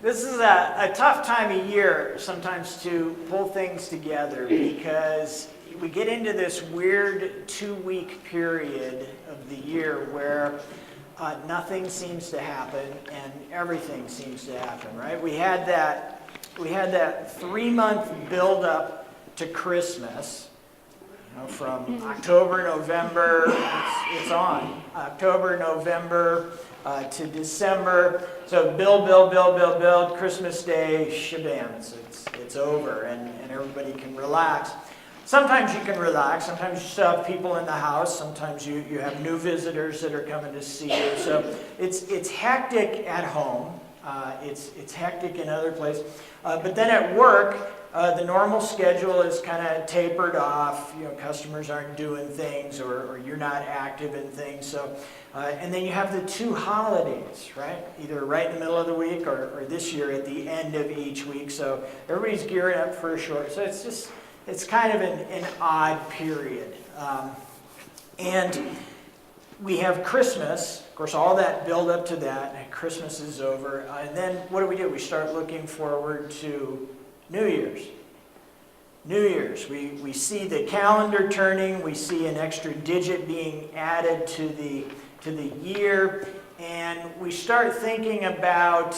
This is a tough time of year sometimes to pull things together because we get into this weird 2-week period of the year where nothing seems to happen and everything seems to happen, right? We had that 3-month build-up to Christmas. From October, November, it's on. October, November to December. So build, Christmas Day, shabam, it's over and everybody can relax. Sometimes you can relax, sometimes you still have people in the house, sometimes you have new visitors that are coming to see you. So it's hectic at home, it's hectic in other places. But then at work, the normal schedule is kind of tapered off. Customers aren't doing things, or you're not active in things. So, and then you have the 2 holidays, right? Either right in the middle of the week, or this year at the end of each week. So everybody's gearing up for a short. So it's kind of an odd period. And we have Christmas. Of course, all that build up to that. And Christmas is over, and then what do? We start looking forward to New Year's. New Year's. We see the calendar turning. We see an extra digit being added to the year, and we start thinking about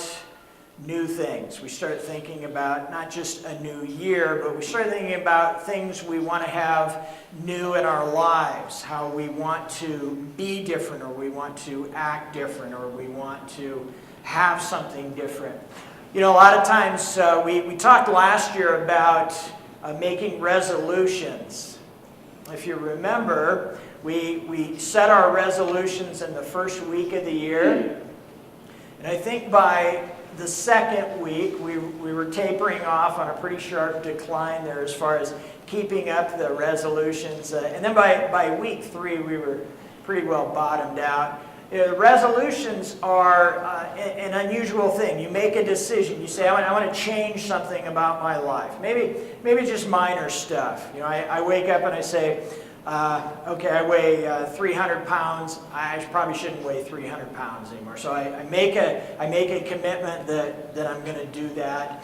new things. We start thinking about not just a new year, but we start thinking about things we want to have new in our lives, how we want to be different, or we want to act different, or we want to have something different. A lot of times we talked last year about making resolutions. If you remember, we set our resolutions in the first week of the year, and I think by the second week, we were tapering off on a pretty sharp decline there as far as keeping up the resolutions. And then by week 3, we were pretty well bottomed out. Resolutions are an unusual thing. You make a decision. You say, I want to change something about my life. Maybe just minor stuff. I wake up and I say, okay, I weigh 300 pounds. I probably shouldn't weigh 300 pounds anymore. So I make a commitment that I'm going to do that.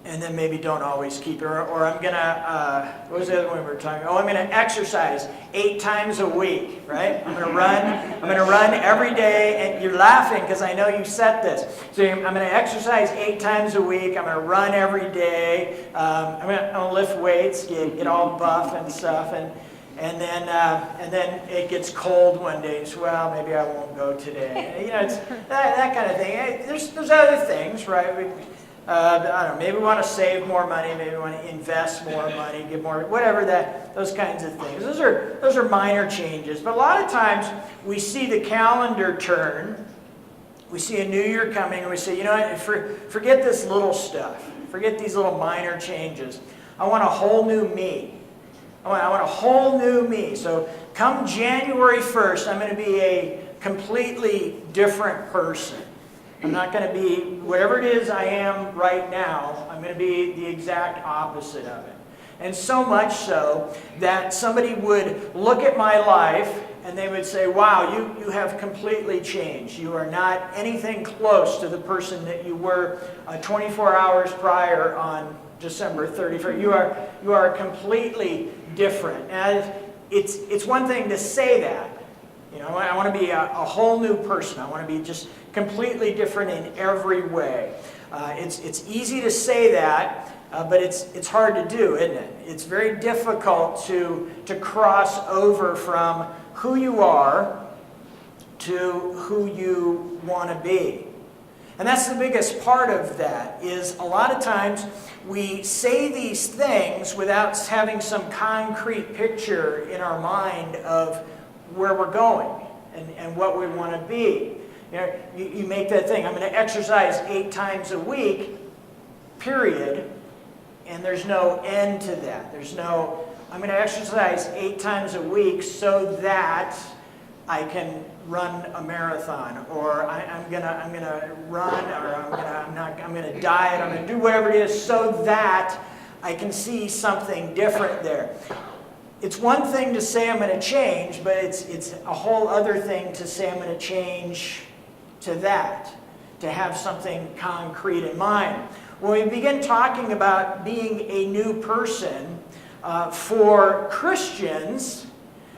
And then maybe don't always keep it. Or I'm going to, what was the other one we were talking about? I'm going to exercise 8 times a week, right? I'm going to run every day. And you're laughing because I know you set this. So I'm going to exercise 8 times a week. I'm going to run every day. I'm going to lift weights, get all buff and stuff. And then it gets cold one day. So, well, maybe I won't go today. It's that kind of thing. There's other things, right? I don't know, maybe we want to save more money, maybe we want to invest more money, get more, whatever those kinds of things. Those are minor changes. But a lot of times we see the calendar turn, we see a new year coming, and we say, forget this little stuff. Forget these little minor changes. I want a whole new me. I want a whole new me. So come January 1st, I'm going to be a completely different person. I'm not going to be, whatever it is I am right now, I'm going to be the exact opposite of it. And so much so that somebody would look at my life and they would say, wow, you have completely changed. You are not anything close to the person that you were 24 hours prior on December 31st. You are completely different. And it's one thing to say that. I want to be a whole new person. I want to be just completely different in every way. It's easy to say that, but it's hard to do, isn't it? It's very difficult to cross over from who you are to who you want to be. And that's the biggest part of that, is a lot of times we say these things without having some concrete picture in our mind of where we're going and what we want to be. You make that thing, I'm going to exercise 8 times a week, period, and there's no end to that. I'm going to exercise 8 times a week so that I can run a marathon, or I'm gonna run, or I'm gonna diet, I'm gonna do whatever it is so that I can see something different there. It's one thing to say I'm going to change, but it's a whole other thing to say I'm going to change to that. to have something concrete in mind. When we begin talking about being a new person, for Christians,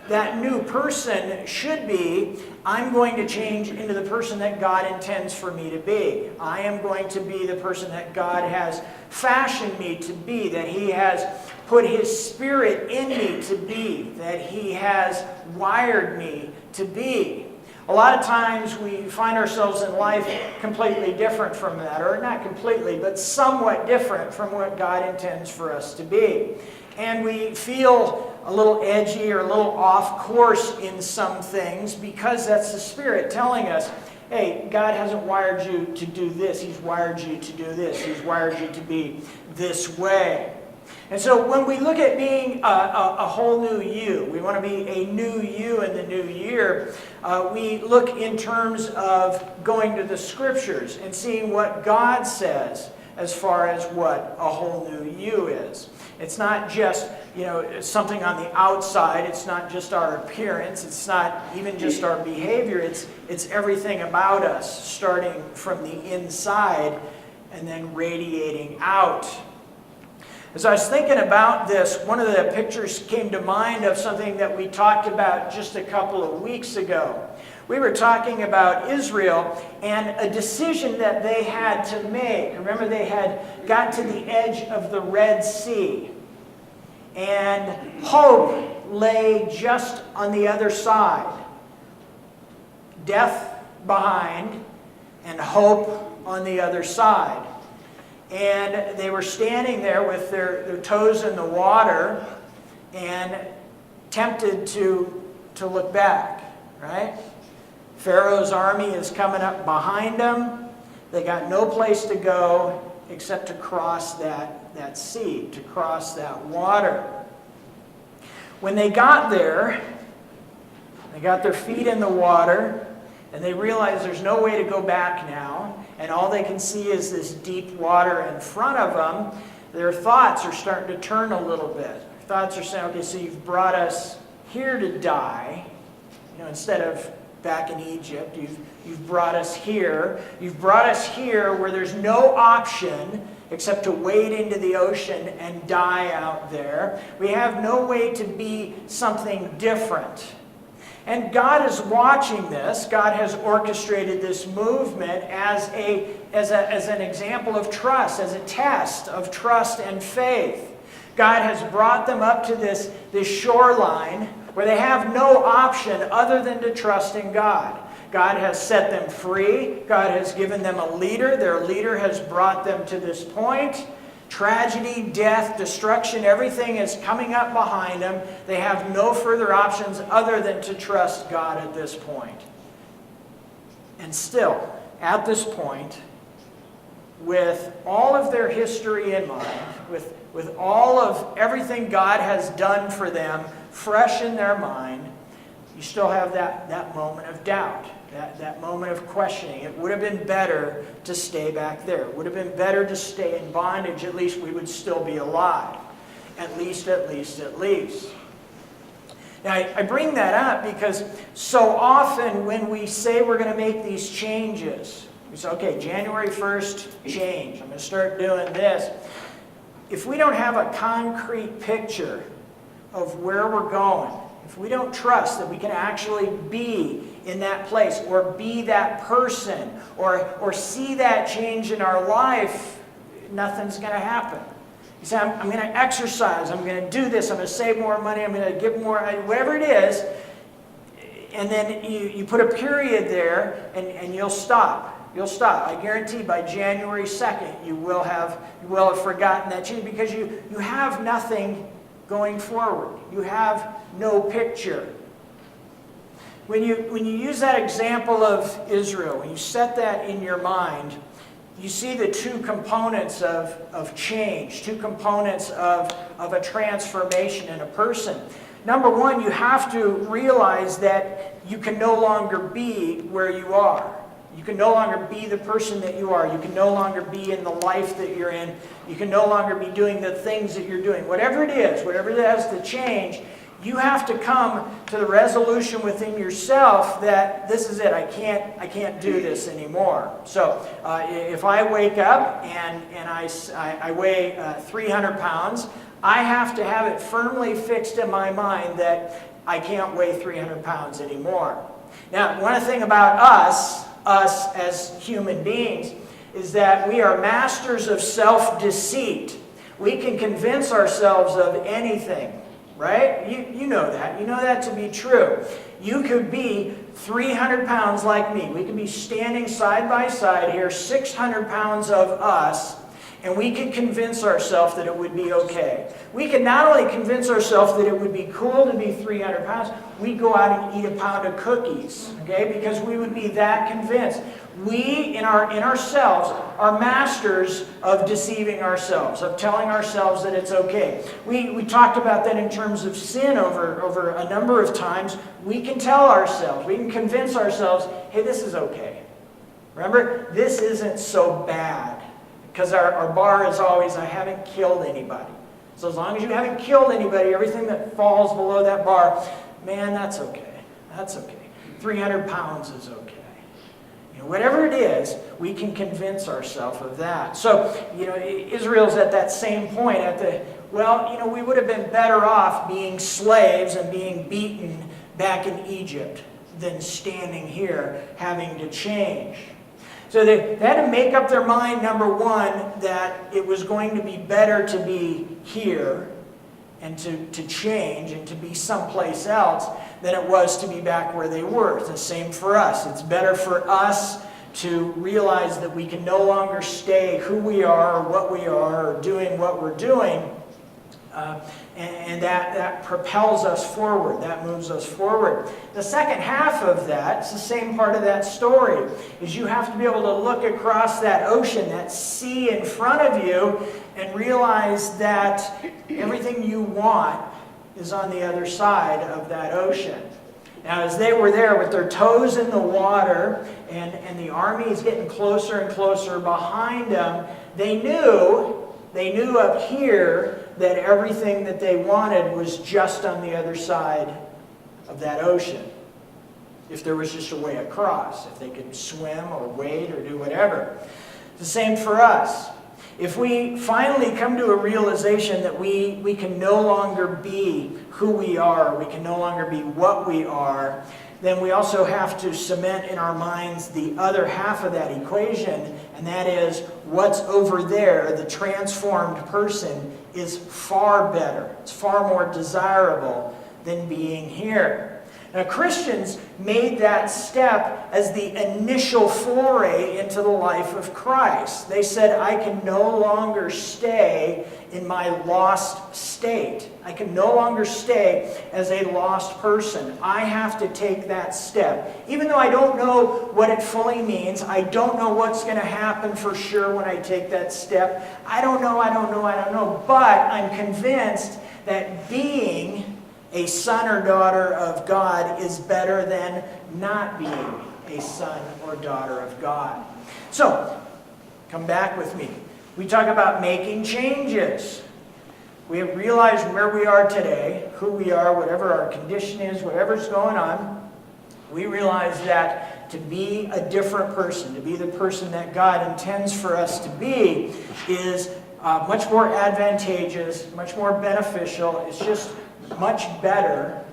that new person should be, I'm going to change into the person that God intends for me to be. I am going to be the person that God has fashioned me to be, that He has put His Spirit in me to be, that He has wired me to be. A lot of times we find ourselves in life completely different from that, or not completely, but somewhat different from what God intends for us to be. And we feel a little edgy or a little off course in some things because that's the Spirit telling us, hey, God hasn't wired you to do this. He's wired you to do this. He's wired you to be this way. And so when we look at being a whole new you, we want to be a new you in the new year, we look in terms of going to the Scriptures and seeing what God says as far as what a whole new you is. It's not just, something on the outside. It's not just our appearance. It's not even just our behavior. It's everything about us, starting from the inside and then radiating out. As I was thinking about this, one of the pictures came to mind of something that we talked about just a couple of weeks ago. We were talking about Israel and a decision that they had to make. Remember, they had got to the edge of the Red Sea, and hope lay just on the other side. Death behind and hope on the other side. And they were standing there with their toes in the water and tempted to look back, right? Pharaoh's army is coming up behind them. They got no place to go except to cross that sea, to cross that water. When they got there, they got their feet in the water, and they realized there's no way to go back now, and all they can see is this deep water in front of them. Their thoughts are starting to turn a little bit. Their thoughts are saying, okay, so you've brought us here to die, instead of back in Egypt. You've brought us here. You've brought us here where there's no option except to wade into the ocean and die out there. We have no way to be something different. And God is watching this. God has orchestrated this movement as an example of trust, as a test of trust and faith. God has brought them up to this shoreline where they have no option other than to trust in God. God has set them free. God has given them a leader. Their leader has brought them to this point. Tragedy, death, destruction, everything is coming up behind them. They have no further options other than to trust God at this point. And still, at this point, with all of their history in mind, with all of everything God has done for them fresh in their mind, you still have that moment of doubt, that moment of questioning. It would have been better to stay back there. It would have been better to stay in bondage. At least we would still be alive. At least. Now, I bring that up because so often when we say we're going to make these changes, we say, okay, January 1st, change. I'm going to start doing this. If we don't have a concrete picture of where we're going, if we don't trust that we can actually be in that place or be that person or see that change in our life, nothing's going to happen. You say, I'm going to exercise, I'm going to do this, I'm going to save more money, I'm going to give more, whatever it is, and then you put a period there and you'll stop. You'll stop. I guarantee by January 2nd you will have forgotten that change because you have nothing going forward. You have no picture. When you use that example of Israel, when you set that in your mind, you see the two components of change, two components of a transformation in a person. Number one, you have to realize that you can no longer be where you are. You can no longer be the person that you are. You can no longer be in the life that you're in. You can no longer be doing the things that you're doing. Whatever it is, whatever it has to change, You have to come to the resolution within yourself that this is it. I can't do this anymore. So if I wake up and I weigh 300 pounds, I have to have it firmly fixed in my mind that I can't weigh 300 pounds anymore. Now, one thing about us as human beings, is that we are masters of self-deceit. We can convince ourselves of anything. Right? You know that. You know that to be true. You could be 300 pounds like me. We could be standing side by side here, 600 pounds of us, and we could convince ourselves that it would be okay. We could not only convince ourselves that it would be cool to be 300 pounds, we'd go out and eat a pound of cookies, okay? Because we would be that convinced. We, in ourselves, are masters of deceiving ourselves, of telling ourselves that it's okay. We talked about that in terms of sin over a number of times. We can tell ourselves, we can convince ourselves, hey, this is okay. Remember, this isn't so bad. Because our bar is always, I haven't killed anybody. So as long as you haven't killed anybody, everything that falls below that bar, man, that's okay. That's okay. 300 pounds is okay. Whatever it is, we can convince ourselves of that. So, Israel's at that same point we would have been better off being slaves and being beaten back in Egypt than standing here having to change. So they had to make up their mind, number one, that it was going to be better to be here and to change and to be someplace else than it was to be back where they were. It's the same for us. It's better for us to realize that we can no longer stay who we are or what we are or doing what we're doing. And that propels us forward. That moves us forward. The second half of that, it's the same part of that story, is you have to be able to look across that ocean, that sea in front of you, and realize that everything you want is on the other side of that ocean. Now, as they were there with their toes in the water, and the army is getting closer and closer behind them, they knew up here that everything that they wanted was just on the other side of that ocean. If there was just a way across, if they could swim or wade or do whatever. The same for us. If we finally come to a realization that we can no longer be who we are, we can no longer be what we are, then we also have to cement in our minds the other half of that equation, and that is what's over there, the transformed person, is far better. It's far more desirable than being here. Now, Christians made that step as the initial foray into the life of Christ. They said, I can no longer stay in my lost state. I can no longer stay as a lost person. I have to take that step. Even though I don't know what it fully means, I don't know what's going to happen for sure when I take that step. I don't know. But I'm convinced that being a son or daughter of God is better than not being a son or daughter of God. So, come back with me. We talk about making changes. We have realized where we are today, who we are, whatever our condition is, whatever's going on. We realize that to be a different person, to be the person that God intends for us to be, is much more advantageous, much more beneficial. It's just much better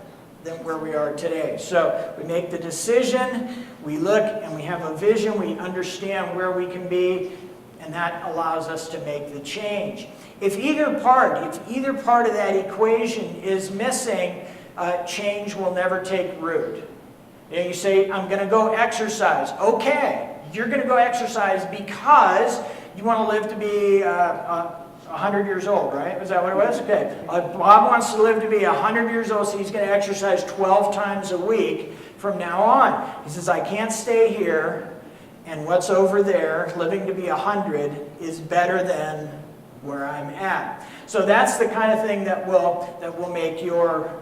than where we are today. So we make the decision, we look and we have a vision, we understand where we can be, and that allows us to make the change. If either part of that equation is missing, change will never take root. You say, I'm going to go exercise. Okay, you're going to go exercise because you want to live to be 100 years old, right? Is that what it was? Okay. Bob wants to live to be 100 years old, so he's going to exercise 12 times a week from now on. He says, I can't stay here, and what's over there, living to be 100, is better than where I'm at. So that's the kind of thing that will make your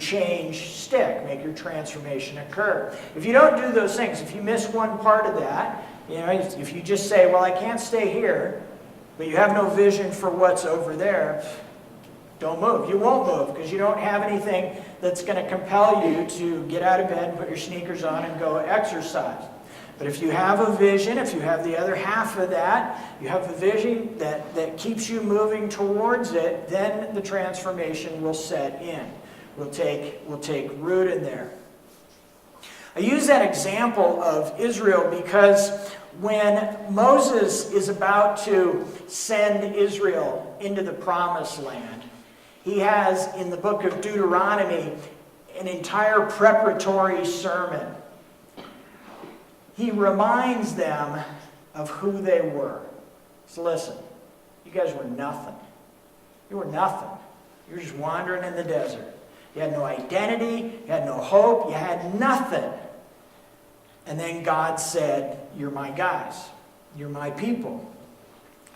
change stick, make your transformation occur. If you don't do those things, if you miss one part of that, if you just say, well, I can't stay here, but you have no vision for what's over there, Don't move. You won't move because you don't have anything that's going to compel you to get out of bed and put your sneakers on and go exercise. But if you have a vision, if you have the other half of that, you have a vision that keeps you moving towards it, then the transformation will set in. Will take root in there. I use that example of Israel because when Moses is about to send Israel into the promised land, he has in the book of Deuteronomy an entire preparatory sermon. He reminds them of who they were. So listen, you guys were nothing. You were nothing. You were just wandering in the desert. You had no identity, you had no hope, you had nothing. And then God said, you're my guys, you're my people.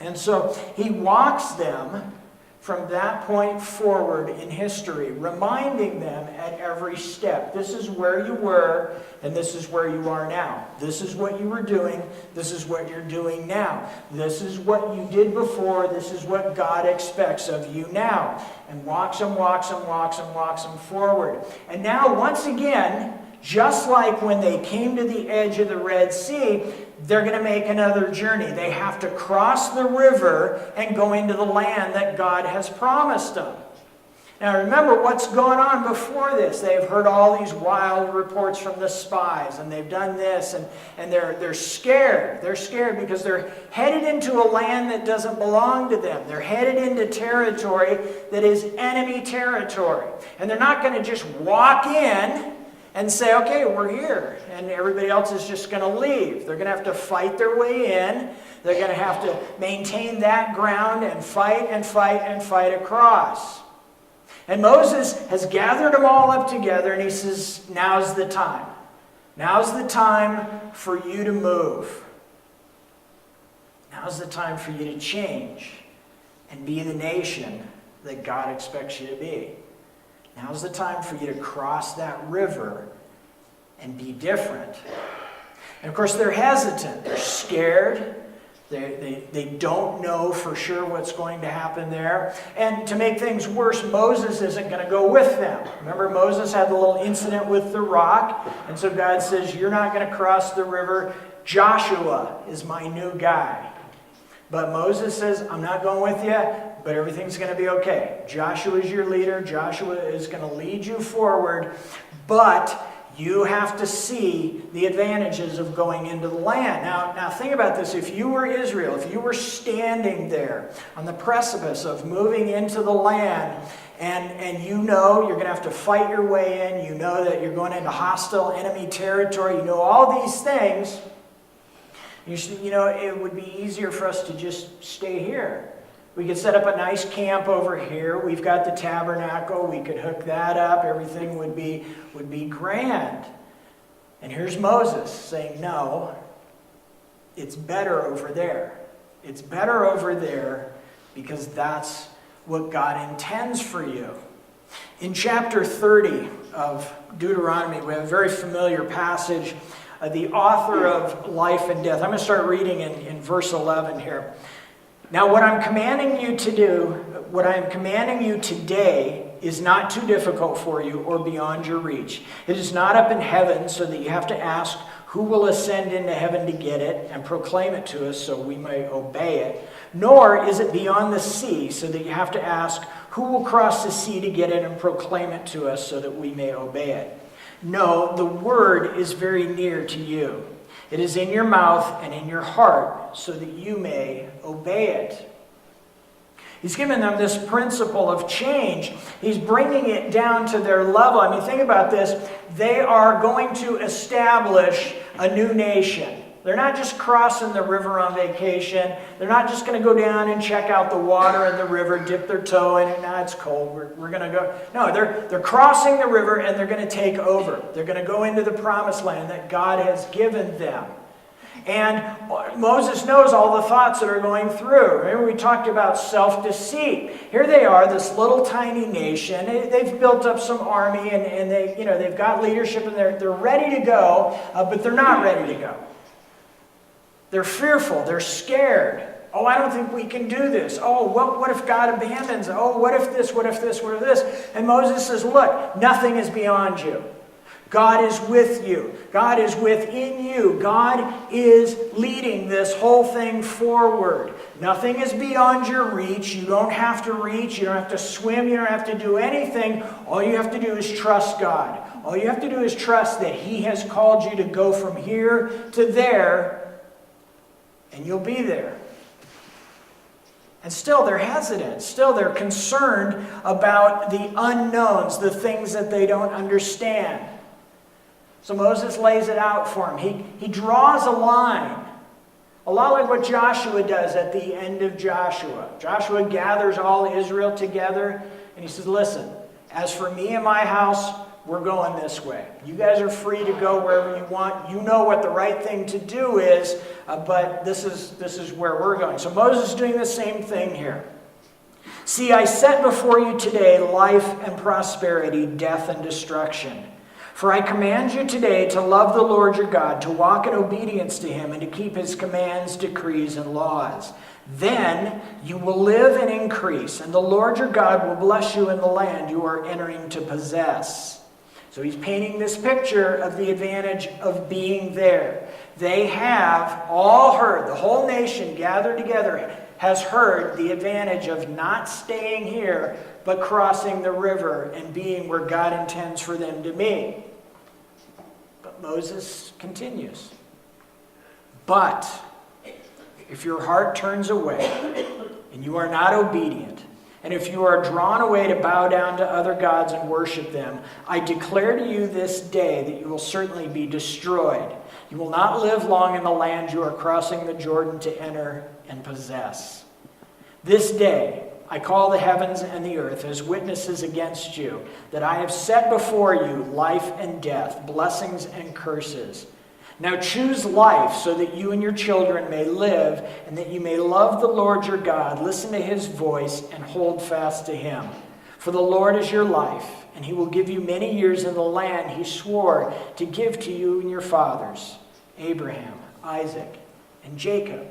And so he walks them from that point forward in history, reminding them at every step, this is where you were, and this is where you are now. This is what you were doing, this is what you're doing now. This is what you did before, this is what God expects of you now. And walks them forward. And now, once again, just like when they came to the edge of the Red Sea, they're going to make another journey. They have to cross the river and go into the land that God has promised them. Now remember what's going on before this. They've heard all these wild reports from the spies, and they've done this, and they're scared. They're scared because they're headed into a land that doesn't belong to them. They're headed into territory that is enemy territory. And they're not going to just walk in and say, okay, we're here, and everybody else is just going to leave. They're going to have to fight their way in. They're going to have to maintain that ground and fight across. And Moses has gathered them all up together, and he says, now's the time. Now's the time for you to move. Now's the time for you to change and be the nation that God expects you to be. Now's the time for you to cross that river and be different. And of course, they're hesitant. They're scared. They don't know for sure what's going to happen there. And to make things worse, Moses isn't going to go with them. Remember, Moses had the little incident with the rock. And so God says, you're not going to cross the river. Joshua is my new guy. But Moses says, I'm not going with you, but everything's going to be okay. Joshua is your leader. Joshua is going to lead you forward. But you have to see the advantages of going into the land. Now think about this. If you were Israel, if you were standing there on the precipice of moving into the land, and you know you're going to have to fight your way in, you know that you're going into hostile enemy territory, you know all these things, you know, it would be easier for us to just stay here. We could set up a nice camp over here. We've got the tabernacle. We could hook that up. Everything would be grand. And here's Moses saying, no, it's better over there. It's better over there because that's what God intends for you. In chapter 30 of Deuteronomy, we have a very familiar passage. The author of life and death. I'm going to start reading in verse 11 here. Now what I'm commanding you to do, what I'm commanding you today is not too difficult for you or beyond your reach. It is not up in heaven so that you have to ask who will ascend into heaven to get it and proclaim it to us so we may obey it. Nor is it beyond the sea so that you have to ask who will cross the sea to get it and proclaim it to us so that we may obey it. No, the word is very near to you. It is in your mouth and in your heart so that you may obey it. He's given them this principle of change. He's bringing it down to their level. I mean, think about this. They are going to establish a new nation. They're not just crossing the river on vacation. They're not just going to go down and check out the water in the river, dip their toe in it. Nah, it's cold. We're going to go. No, they're crossing the river and they're going to take over. They're going to go into the promised land that God has given them. And Moses knows all the thoughts that are going through. Remember we talked about self-deceit. Here they are, this little tiny nation. They've built up some army and they've got leadership and they're ready to go, but they're not ready to go. They're fearful. They're scared. Oh, I don't think we can do this. Oh, what if God abandons? Oh, what if this, what if this, what if this? And Moses says, look, nothing is beyond you. God is with you. God is within you. God is leading this whole thing forward. Nothing is beyond your reach. You don't have to reach. You don't have to swim. You don't have to do anything. All you have to do is trust God. All you have to do is trust that He has called you to go from here to there, and you'll be there. And still they're hesitant. Still they're concerned about the unknowns, the things that they don't understand. So Moses lays it out for him. He draws a line. A lot like what Joshua does at the end of Joshua. Joshua gathers all Israel together and he says, listen, as for me and my house, we're going this way. You guys are free to go wherever you want. You know what the right thing to do is, but this is where we're going. So Moses is doing the same thing here. See, I set before you today life and prosperity, death and destruction. For I command you today to love the Lord your God, to walk in obedience to Him, and to keep His commands, decrees, and laws. Then you will live and increase, and the Lord your God will bless you in the land you are entering to possess. So he's painting this picture of the advantage of being there. They have all heard, the whole nation gathered together has heard the advantage of not staying here, but crossing the river and being where God intends for them to be. But Moses continues. But if your heart turns away and you are not obedient, and if you are drawn away to bow down to other gods and worship them, I declare to you this day that you will certainly be destroyed. You will not live long in the land you are crossing the Jordan to enter and possess. This day I call the heavens and the earth as witnesses against you, that I have set before you life and death, blessings and curses. Now choose life so that you and your children may live, and that you may love the Lord your God, listen to His voice, and hold fast to Him. For the Lord is your life, and He will give you many years in the land He swore to give to you and your fathers, Abraham, Isaac, and Jacob.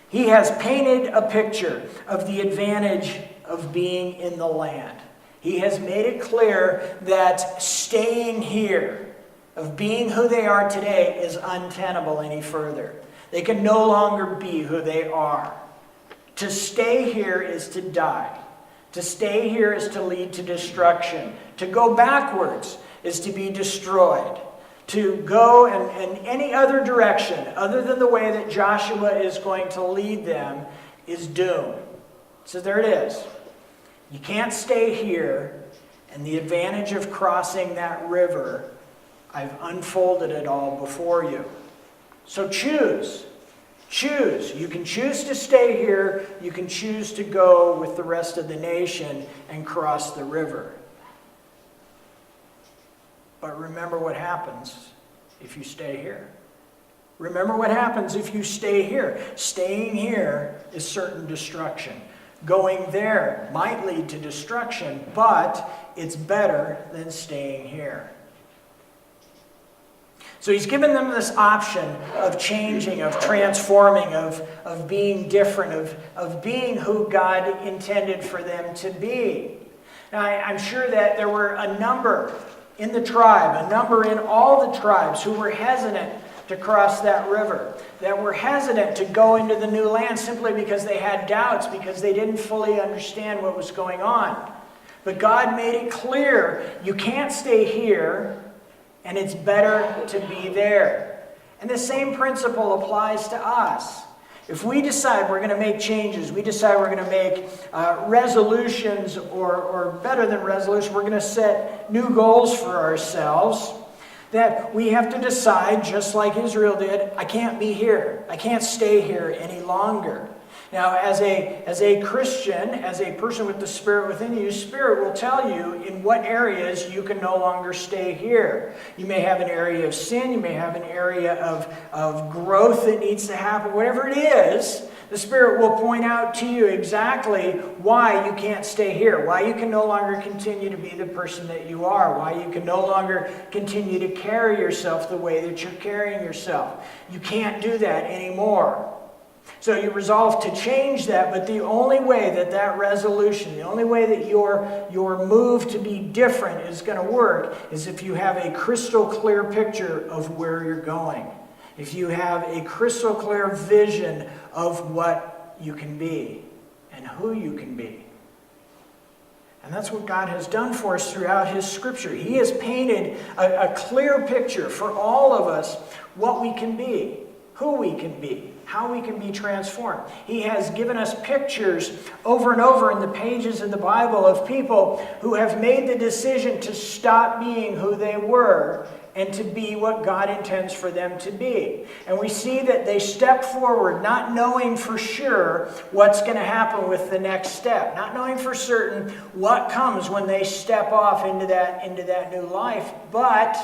He has painted a picture of the advantage of being in the land. He has made it clear that staying here, of being who they are today, is untenable any further. They can no longer be who they are. To stay here is to die. To stay here is to lead to destruction. To go backwards is to be destroyed. To go in any other direction other than the way that Joshua is going to lead them is doom. So there it is. You can't stay here, and the advantage of crossing that river, I've unfolded it all before you. So choose. Choose. You can choose to stay here. You can choose to go with the rest of the nation and cross the river. But remember what happens if you stay here. Remember what happens if you stay here. Staying here is certain destruction. Going there might lead to destruction, but it's better than staying here. So he's given them this option of changing, of transforming, of being different, of being who God intended for them to be. Now, I'm sure that there were a number in the tribe, a number in all the tribes who were hesitant to cross that river, that were hesitant to go into the new land simply because they had doubts, because they didn't fully understand what was going on. But God made it clear, you can't stay here, and it's better to be there. And the same principle applies to us. If we decide we're going to make changes, we decide we're going to make resolutions, or better than resolutions, we're going to set new goals for ourselves, that we have to decide, just like Israel did, I can't be here. I can't stay here any longer. Now, as a Christian, as a person with the Spirit within you, Spirit will tell you in what areas you can no longer stay here. You may have an area of sin. You may have an area of growth that needs to happen. Whatever it is, the Spirit will point out to you exactly why you can't stay here, why you can no longer continue to be the person that you are, why you can no longer continue to carry yourself the way that you're carrying yourself. You can't do that anymore. So you resolve to change that, but the only way that resolution, the only way that your move to be different is going to work is if you have a crystal clear picture of where you're going. If you have a crystal clear vision of what you can be and who you can be. And that's what God has done for us throughout His Scripture. He has painted a clear picture for all of us what we can be, who we can be, how we can be transformed. He has given us pictures over and over in the pages of the Bible of people who have made the decision to stop being who they were and to be what God intends for them to be. And we see that they step forward not knowing for sure what's going to happen with the next step, not knowing for certain what comes when they step off into that new life, but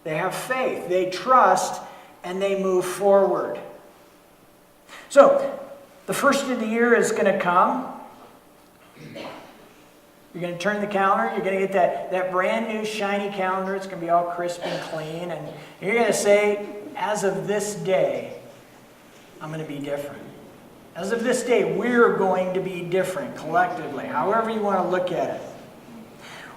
they have faith, they trust, and they move forward. So, the first of the year is going to come. You're going to turn the calendar. You're going to get that brand new shiny calendar. It's going to be all crisp and clean. And you're going to say, as of this day, I'm going to be different. As of this day, we're going to be different collectively, however you want to look at it.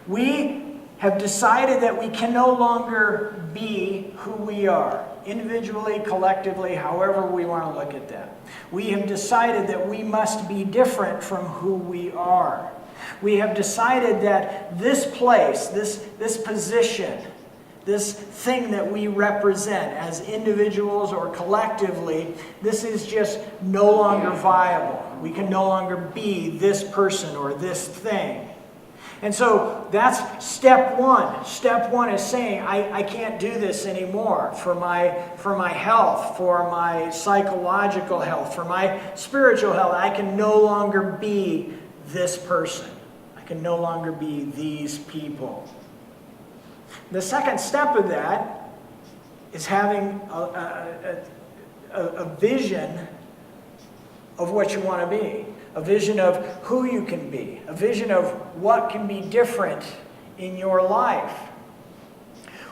We have decided that we can no longer be who we are. Individually, collectively, however we want to look at that. We have decided that we must be different from who we are. We have decided that this place, this position, this thing that we represent as individuals or collectively, this is just no longer viable. We can no longer be this person or this thing. And so that's step one. Step one is saying, I can't do this anymore for my health, for my psychological health, for my spiritual health. I can no longer be this person. I can no longer be these people. The second step of that is having a vision of what you want to be. A vision of who you can be. A vision of what can be different in your life.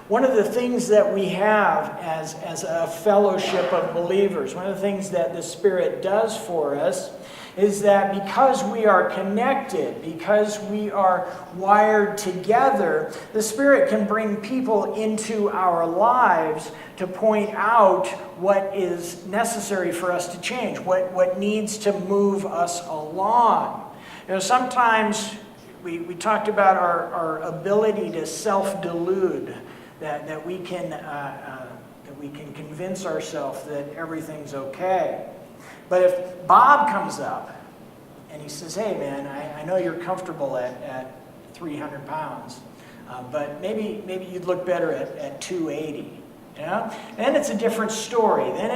One of the things that we have as a fellowship of believers, one of the things that the Spirit does for us is that because we are connected, because we are wired together, the Spirit can bring people into our lives to point out what is necessary for us to change, what needs to move us along. You know, sometimes we talked about our ability to self-delude, that we can convince ourselves that everything's okay. But if Bob comes up and he says, hey man, I know you're comfortable at 300 pounds, but maybe you'd look better at 280. You know? Then it's a different story. Then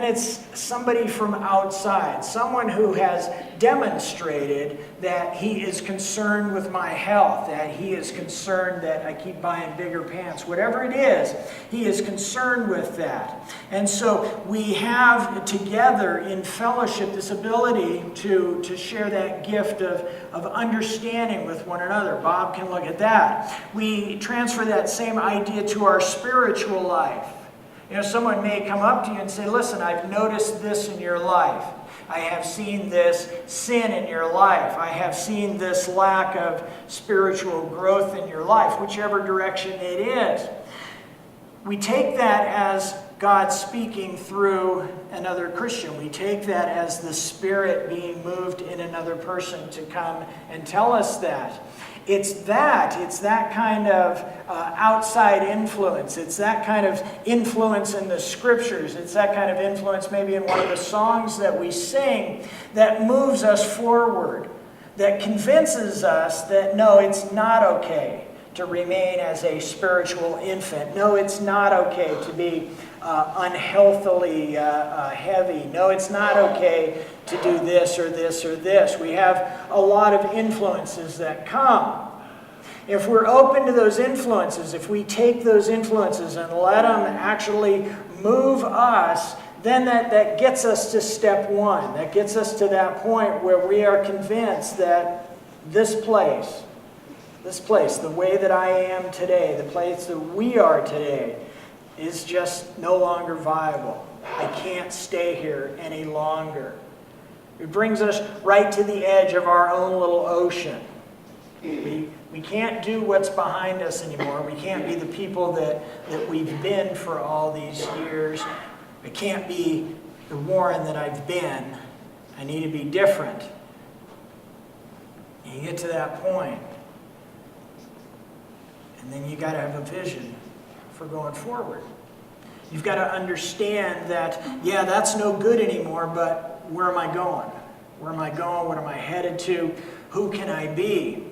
it's somebody from outside, someone who has demonstrated that he is concerned with my health, that he is concerned that I keep buying bigger pants. Whatever it is, he is concerned with that. And so we have together in fellowship this ability to share that gift of understanding with one another. Bob can look at that. We transfer that same idea to our spiritual life. You know, someone may come up to you and say, listen, I've noticed this in your life. I have seen this sin in your life. I have seen this lack of spiritual growth in your life, whichever direction it is. We take that as God speaking through another Christian. We take that as the Spirit being moved in another person to come and tell us that. It's that kind of outside influence. It's that kind of influence in the Scriptures. It's that kind of influence maybe in one of the songs that we sing that moves us forward, that convinces us that no, it's not okay to remain as a spiritual infant. No, it's not okay to be unhealthily heavy. No, it's not okay to do this or this or this. We have a lot of influences that come. If we're open to those influences, if we take those influences and let them actually move us, then that gets us to step one. That gets us to that point where we are convinced that this place, the way that I am today, the place that we are today, is just no longer viable. I can't stay here any longer. It brings us right to the edge of our own little ocean. We can't do what's behind us anymore. We can't be the people that we've been for all these years. I can't be the Warren that I've been. I need to be different. And you get to that point, and then you got to have a vision for going forward. You've got to understand that, yeah, that's no good anymore, but where am I going? Where am I going? What am I headed to? Who can I be?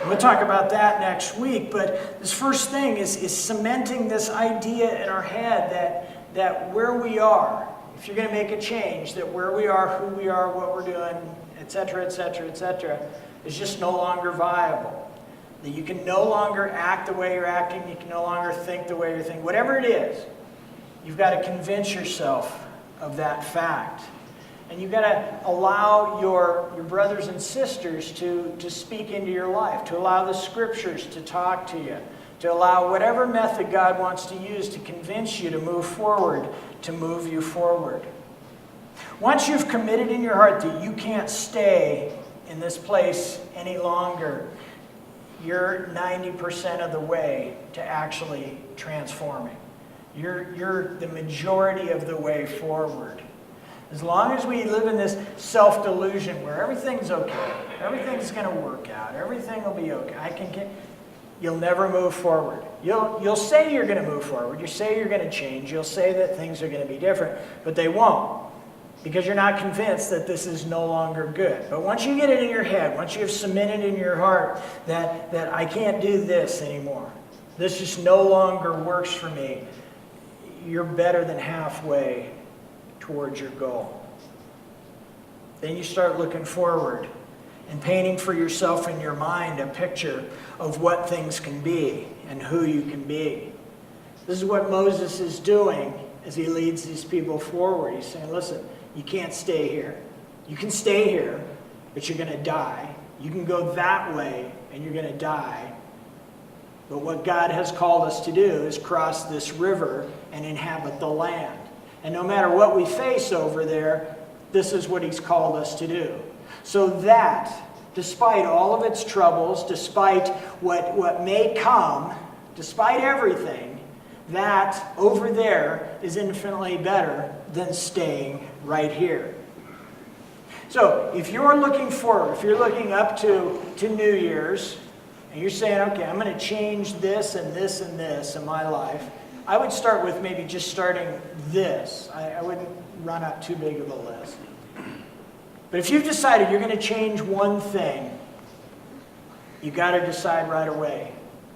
We'll talk about that next week, but this first thing is cementing this idea in our head that where we are, if you're going to make a change, that where we are, who we are, what we're doing, etc., etc., etc., is just no longer viable. That you can no longer act the way you're acting, you can no longer think the way you're thinking. Whatever it is, you've got to convince yourself of that fact. And you've got to allow your brothers and sisters to speak into your life, to allow the scriptures to talk to you, to allow whatever method God wants to use to convince you to move forward, to move you forward. Once you've committed in your heart that you can't stay in this place any longer, you're 90% of the way to actually transforming. You're the majority of the way forward. As long as we live in this self-delusion where everything's okay, everything's going to work out, everything will be okay, you'll never move forward. You'll say you're going to move forward, you say you're going to change, you'll say that things are going to be different, but they won't, because you're not convinced that this is no longer good. But once you get it in your head, once you have cemented in your heart that I can't do this anymore, this just no longer works for me, you're better than halfway towards your goal. Then you start looking forward and painting for yourself in your mind a picture of what things can be and who you can be. This is what Moses is doing as he leads these people forward. He's saying, listen, you can't stay here. You can stay here, but you're going to die. You can go that way and you're going to die. But what God has called us to do is cross this river and inhabit the land. And no matter what we face over there, this is what he's called us to do. So that, despite all of its troubles, despite what may come, despite everything, that over there is infinitely better than staying right here. So if you're looking forward, if you're looking up to New Year's, and you're saying, okay, I'm going to change this and this and this in my life, I would start with maybe just starting this. I wouldn't run up too big of a list. But if you've decided you're going to change one thing, you've got to decide right away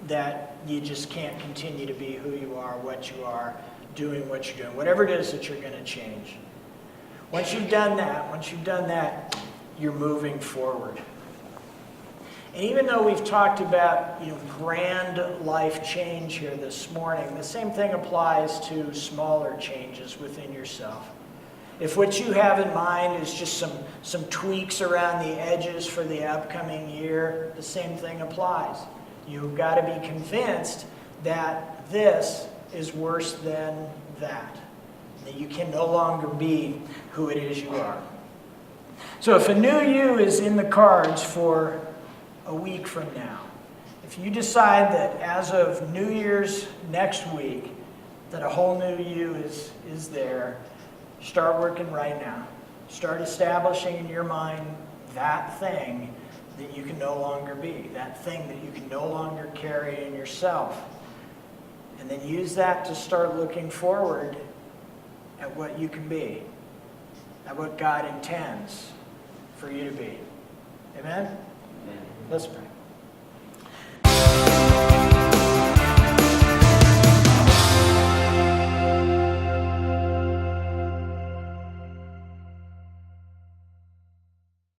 that you just can't continue to be who you are, what you are, doing what you're doing, whatever it is that you're going to change. Once you've done that, you're moving forward. And even though we've talked about grand life change here this morning, the same thing applies to smaller changes within yourself. If what you have in mind is just some tweaks around the edges for the upcoming year, the same thing applies. You've got to be convinced that this is worse than that you can no longer be who it is you are. So if a new you is in the cards for a week from now, if you decide that as of New Year's next week, that a whole new you is there, start working right now. Start establishing in your mind that thing that you can no longer be, that thing that you can no longer carry in yourself. And then use that to start looking forward at what you can be, at what God intends for you to be. Amen? Let's pray.